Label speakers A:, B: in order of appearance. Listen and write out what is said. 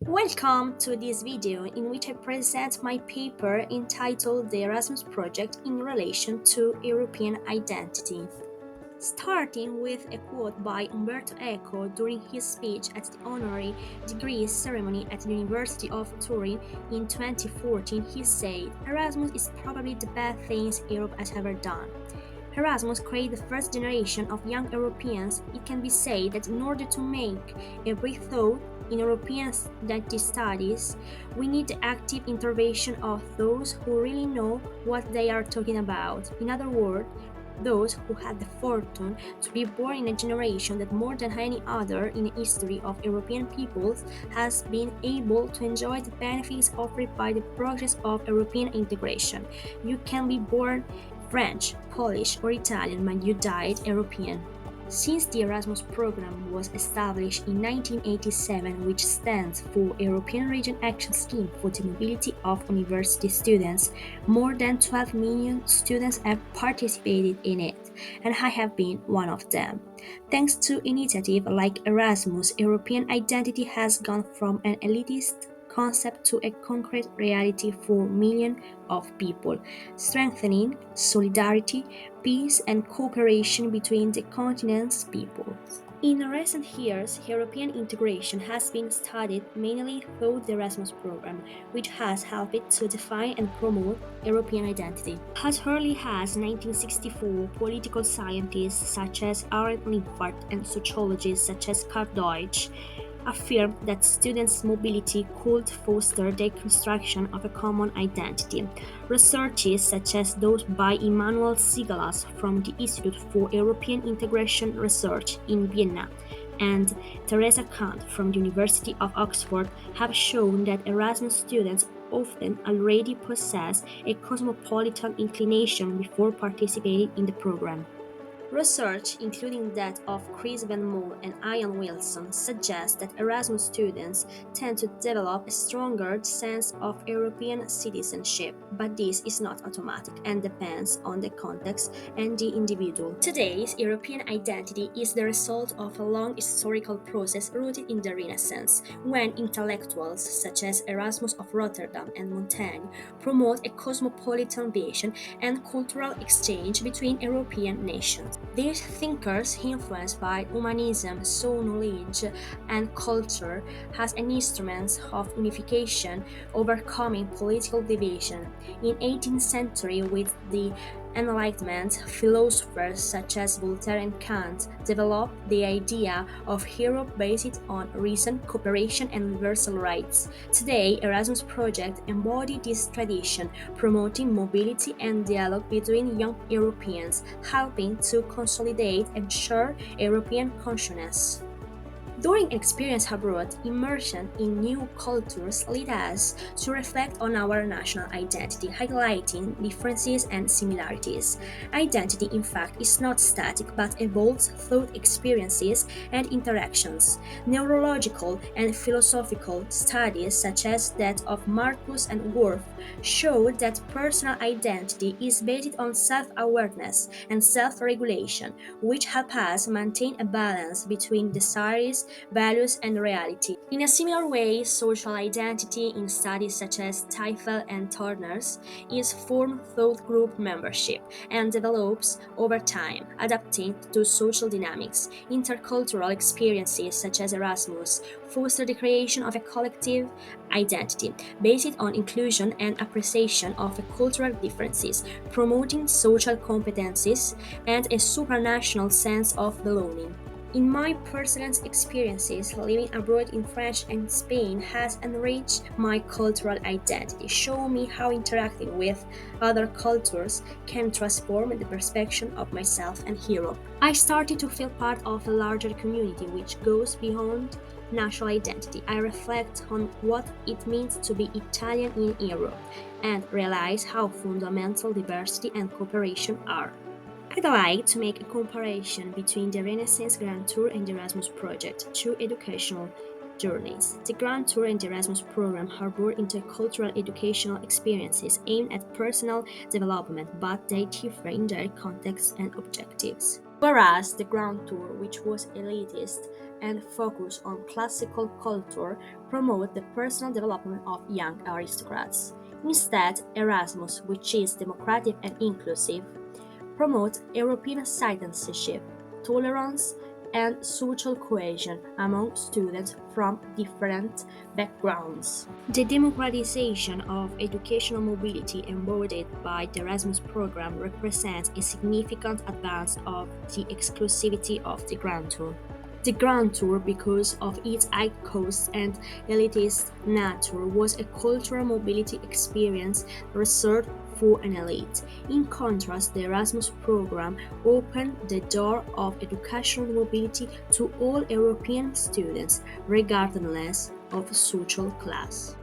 A: Welcome to this video in which I present my paper entitled The Erasmus Project in Relation to European Identity. Starting with a quote by Umberto Eco during his speech at the honorary degree ceremony at the University of Turin in 2014, he said, "Erasmus is probably the best thing Europe has ever done." Erasmus created the first generation of young Europeans. It can be said that in order to make a breakthrough in European identity studies, we need the active intervention of those who really know what they are talking about. In other words, those who had the fortune to be born in a generation that more than any other in the history of European peoples has been able to enjoy the benefits offered by the process of European integration. You can be born French, Polish, or Italian, but you died European. Since the Erasmus program was established in 1987, which stands for European Region Action Scheme for the Mobility of University Students, more than 12 million students have participated in it, and I have been one of them. Thanks to initiatives like Erasmus, European identity has gone from an elitist concept to a concrete reality for millions of people, strengthening solidarity, peace, and cooperation between the continent's peoples. In recent years, European integration has been studied mainly through the Erasmus program, which has helped to define and promote European identity. As early as 1964, political scientists such as Arendt Limpfart and sociologists such as Karl Deutsch affirmed that students' mobility could foster the construction of a common identity. Researches such as those by Immanuel Sigalas from the Institute for European Integration Research in Vienna and Teresa Kant from the University of Oxford have shown that Erasmus students often already possess a cosmopolitan inclination before participating in the program. Research, including that of Chris Van Mool and Ian Wilson, suggests that Erasmus students tend to develop a stronger sense of European citizenship, but this is not automatic and depends on the context and the individual. Today's European identity is the result of a long historical process rooted in the Renaissance, when intellectuals such as Erasmus of Rotterdam and Montaigne promote a cosmopolitan vision and cultural exchange between European nations. These thinkers, influenced by humanism, saw knowledge and culture as an instrument of unification, overcoming political division. In 18th century, with the Enlightenment, philosophers such as Voltaire and Kant developed the idea of Europe based on reason, cooperation, and universal rights. Today, Erasmus Project embodies this tradition, promoting mobility and dialogue between young Europeans, helping to consolidate and share European consciousness. During experience abroad, immersion in new cultures led us to reflect on our national identity, highlighting differences and similarities. Identity, in fact, is not static but evolves through experiences and interactions. Neurological and philosophical studies, such as that of Marcus and Worth, show that personal identity is based on self-awareness and self-regulation, which help us maintain a balance between desires, values, and reality. In a similar way, social identity in studies such as Teifel and Turner's is formed through group membership and develops over time, adapting to social dynamics. Intercultural experiences such as Erasmus foster the creation of a collective identity based on inclusion and appreciation of cultural differences, promoting social competencies and a supranational sense of belonging. In my personal experiences, living abroad in France and Spain has enriched my cultural identity, showing me how interacting with other cultures can transform the perception of myself and Europe. I started to feel part of a larger community which goes beyond national identity. I reflect on what it means to be Italian in Europe and realize how fundamental diversity and cooperation are. I'd like to make a comparison between the Renaissance Grand Tour and the Erasmus Project, two educational journeys. The Grand Tour and the Erasmus program harbor intercultural educational experiences aimed at personal development, but they differ in their contexts and objectives. Whereas the Grand Tour, which was elitist and focused on classical culture, promoted the personal development of young aristocrats. Instead, Erasmus, which is democratic and inclusive, promotes European citizenship, tolerance, and social cohesion among students from different backgrounds. The democratization of educational mobility embodied by the Erasmus program represents a significant advance of the exclusivity of the Grand Tour. The Grand Tour, because of its high costs and elitist nature, was a cultural mobility experience reserved for an elite. In contrast, the Erasmus program opened the door of educational mobility to all European students, regardless of social class.